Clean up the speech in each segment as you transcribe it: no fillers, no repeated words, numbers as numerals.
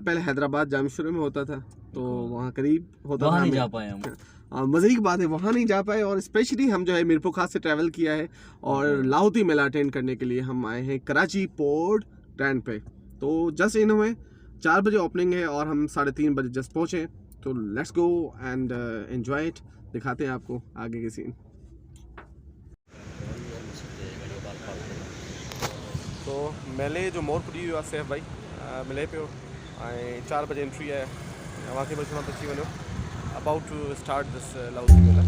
पहले हैदराबाद जामशोरे में होता था, तो वहाँ करीब होता था, वहाँ नहीं जा पाए हम। मजे की बात है वहाँ नहीं जा पाए। और स्पेशली हम जो है मीरपुर खास से ट्रैवल किया है और लाहौती मेला अटेंड करने के लिए हम आए हैं कराची पोर्ट ट्रेंड पे। तो जस्ट इन हुए 4 बजे ओपनिंग है और हम 3:30 बजे जस्ट पहुँचे। तो let's go and enjoy it. दिखाते हैं आपको आगे के सीन। तो मेले जो मोर पुरी हुआ से भाई मिले पे 4 बजे एंट्री है वहाँ के बच्चों तक वनो about to start this Lahuti Mela.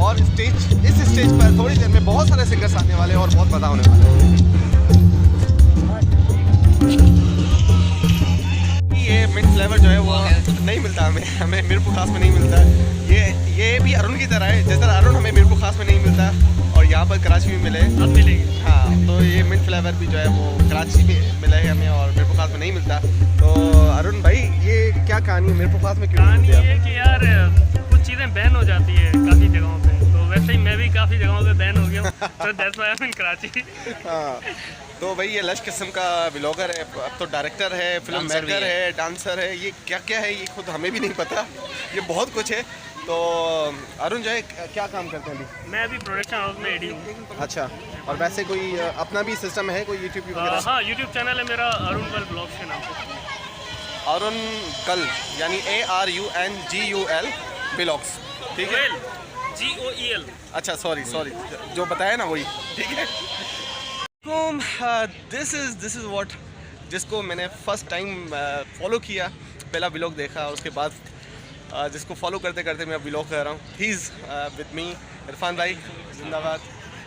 और इस स्टेज पर थोड़ी देर में बहुत सारे सिंगर्स आने वाले हैं और बहुत मज़ा होने वाला है। ये मिंट फ्लेवर जो है वो नहीं मिलता हमें मीरपुर खास में नहीं मिलता। ये भी अरुण की तरह है, जैसा अरुण हमें मीरपुर खास में नहीं मिलता और यहाँ पर कराची में मिले अब मिलेगी। हाँ, तो ये मिंट फ्लेवर भी जो है वो कराची में मिला है हमें और मीरपुर खास में नहीं मिलता। तो अरुण भाई ये क्या कहानी है मीरपुर खास में क्यों? कहानी ये कि यार कुछ चीज़ें बैन हो जाती है काफ़ी जगहों पे, तो वैसे ही मैं भी काफ़ी जगहों पे बैन हो गया हूँ, तो दैट्स व्हाई आई एम इन कराची। हाँ, तो भाई ये लश किस्म का व्लॉगर है, अब तो डायरेक्टर है, फिल्म मेकर है, डांसर है, ये क्या क्या है ये खुद हमें भी नहीं पता, ये बहुत कुछ है। तो अरुण जो है क्या काम करते हैं अभी? मैं अभी प्रोडक्शन हाउस में एडी हूँ। अच्छा, और वैसे कोई अपना भी सिस्टम है कोई यूट्यूब वगैरह? हाँ, यूट्यूब चैनल है मेरा अरुण कल ब्लॉग्स के नाम से। अरुण कल यानी ARUNGUL ब्लॉग्स, ठीक है? GOEL। अच्छा सॉरी जो बताया ना वही, ठीक है। दिस इज़ व्हाट जिसको मैंने फर्स्ट टाइम फॉलो किया, पहला व्लॉग देखा, उसके बाद जिसको फॉलो करते करते मैं व्लॉग कर रहा हूँ। He is with me Irfan भाई, जिंदाबाद।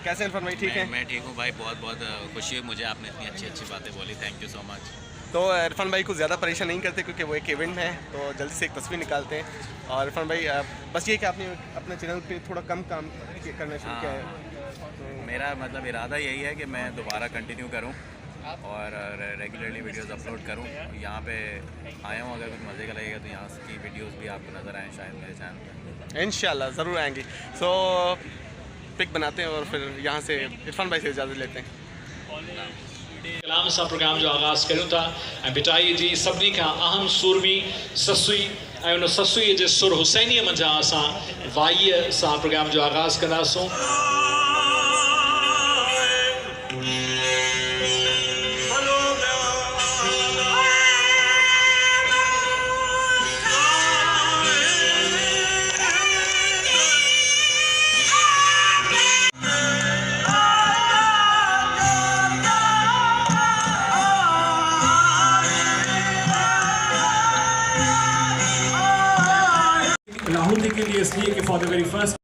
कैसे इरफान भाई? ठीक है, मैं ठीक हूँ भाई, बहुत खुशी है मुझे, आपने इतनी अच्छी बातें बोली, थैंक यू सो मच। तो इरफान भाई को ज़्यादा परेशान नहीं करते क्योंकि वो एक इवेंट है, तो जल्दी से एक तस्वीर निकालते हैं। और इरफान भाई बस ये कि आपने अपने चैनल पे थोड़ा कम काम करना शुरू किया है। तो मेरा मतलब इरादा यही है कि मैं दोबारा कंटिन्यू करूं और रेगुलरली वीडियोस अपलोड करूं। यहाँ पे आया हूँ, अगर कुछ मज़े का लगेगा तो यहाँ की वीडियोस भी आपको नज़र आएँ शायद मेरे चैनल पे। इंशाल्लाह ज़रूर आएंगी। सो पिक बनाते हैं और फिर यहाँ से इरफान भाई से इजाज़त लेते हैं। कलाम सा प्रोग्राम जो आगाज़ करूँ था ऐं बिटाई जी सभिनी खां अहम सुरमी ससुई ऐं उन ससुई जे सुर हुसैनीअ मंझां असां वाईअ सां प्रोग्राम जो आगाज़ कंदासूं। लाहौती के लिए इसलिए कि for the very first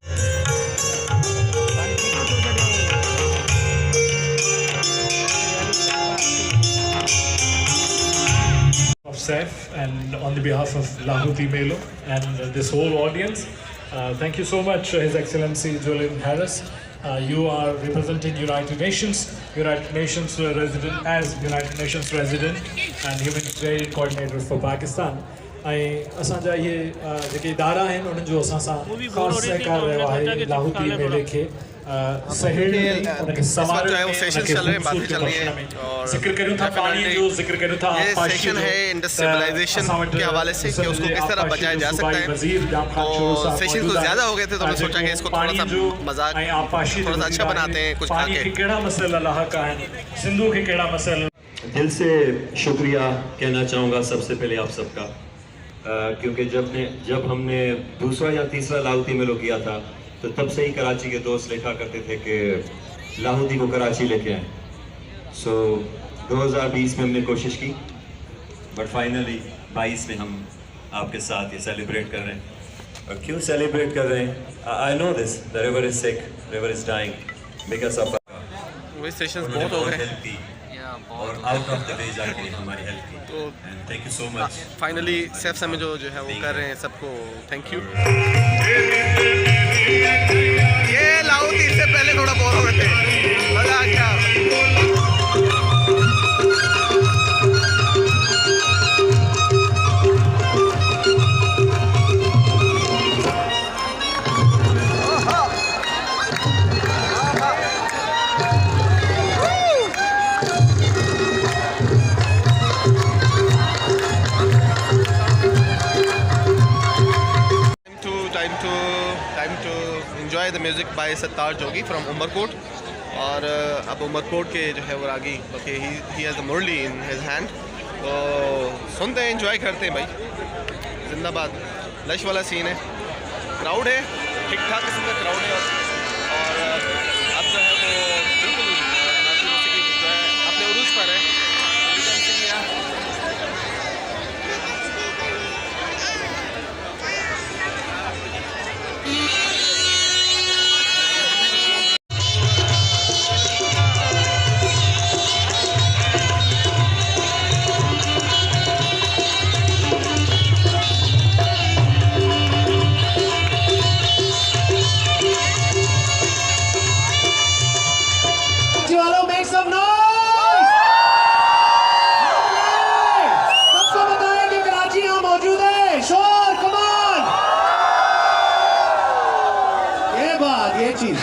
of Saif and on the behalf of Lahouti Melo and this whole audience, thank you so much, His Excellency Julian Harris. You are representing United Nations resident as United Nations resident and humanitarian coordinator for Pakistan. ऐं असांजा इहे जेके इदारा आहिनि उन्हनि जो असां सां ख़ासि सहकार रहियो आहे लाहौती मेले खे सहेड़े उनखे संभालण में ज़िक्र करूं था पानी जो ज़िक्र करूं था ये सेशन है इंडस्ट्रियलाइजेशन के हवाले से कि उसको किस तरह बचाया जा सकता है। तो सेशन कुछ ज़्यादा हो गए थे तो मैं सोचा कि इसको थोड़ा सा मजाक थोड़ा सा अच्छा बनाते हैं कुछ पानी के कहिड़ा मसइला लाहक आहिनि, सिंधु के कहिड़ा मसइला। दिल से शुक्रिया कहना चाहूँगा सबसे पहले आप सबका क्योंकि जब हमने दूसरा या तीसरा लाहौती मेलो किया था तो तब से ही कराची के दोस्त लिखा करते थे कि लाहौती को कराची लेके आए। सो 2020 में हमने कोशिश की, बट फाइनली 22 में हम आपके साथ ये सेलिब्रेट कर रहे हैं। और क्यों सेलिब्रेट कर रहे हैं? I know this, the river is sick, river is dying because of वही सेशंस बहुत हो गए हेल्प की और आउट ऑफ द वे जाके हमारी हेल्प की। तो and thank you so much. Finally सैफ सामी जो है वो कर रहे हैं, सबको थैंक यू। ये लाहौती इससे पहले थोड़ा बोर हो गए थे, मजा आ गया। Time to enjoy the music by Sattar Jogi from Umarkot। और अब उमरकोट के जो है वो रागी he has a Murali in his hand, तो सुनते हैं, एंजॉय करते हैं भाई। जिंदाबाद। लश वाला सीन है, क्राउड है, ठीक ठाक किस्म का क्राउड है। और अब जो है वो बिल्कुल नाज़िर मौसीकी जो है अपने उरूज पर है। ये चीज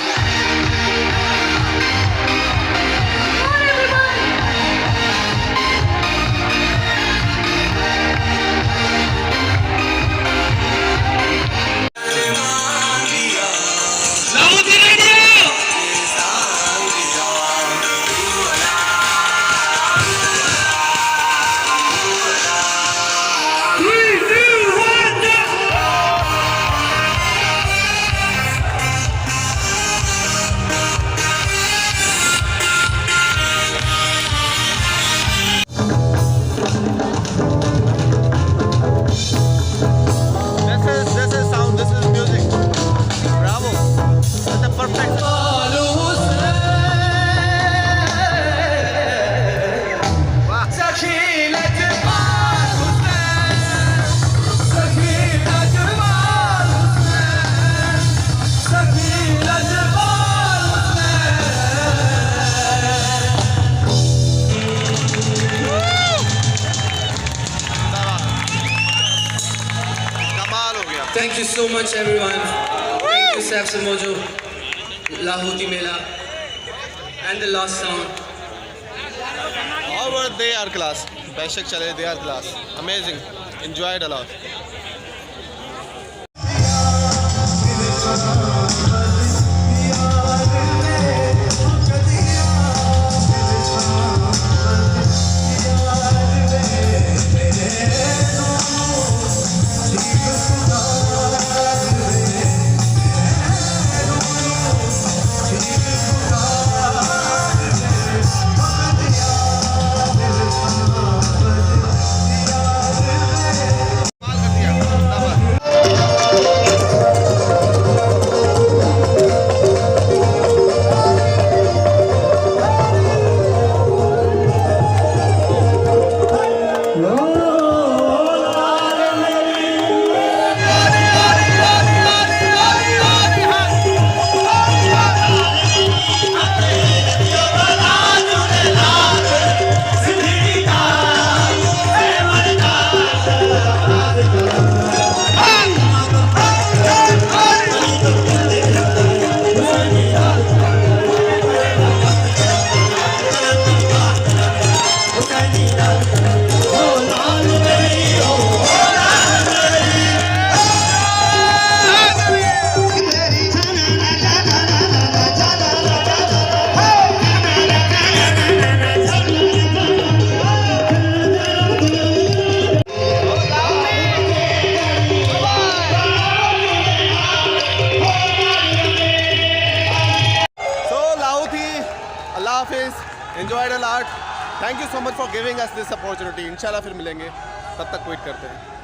Thank you so much everyone. Thank you Saif Samojo, Lahoti Mela and the last song. However, they are class. Beshak chale, they are class. Amazing. Enjoyed a lot. enjoyed a lot. Thank you so much for giving us this opportunity. इंशाल्लाह फिर मिलेंगे, तब तक wait करते हैं.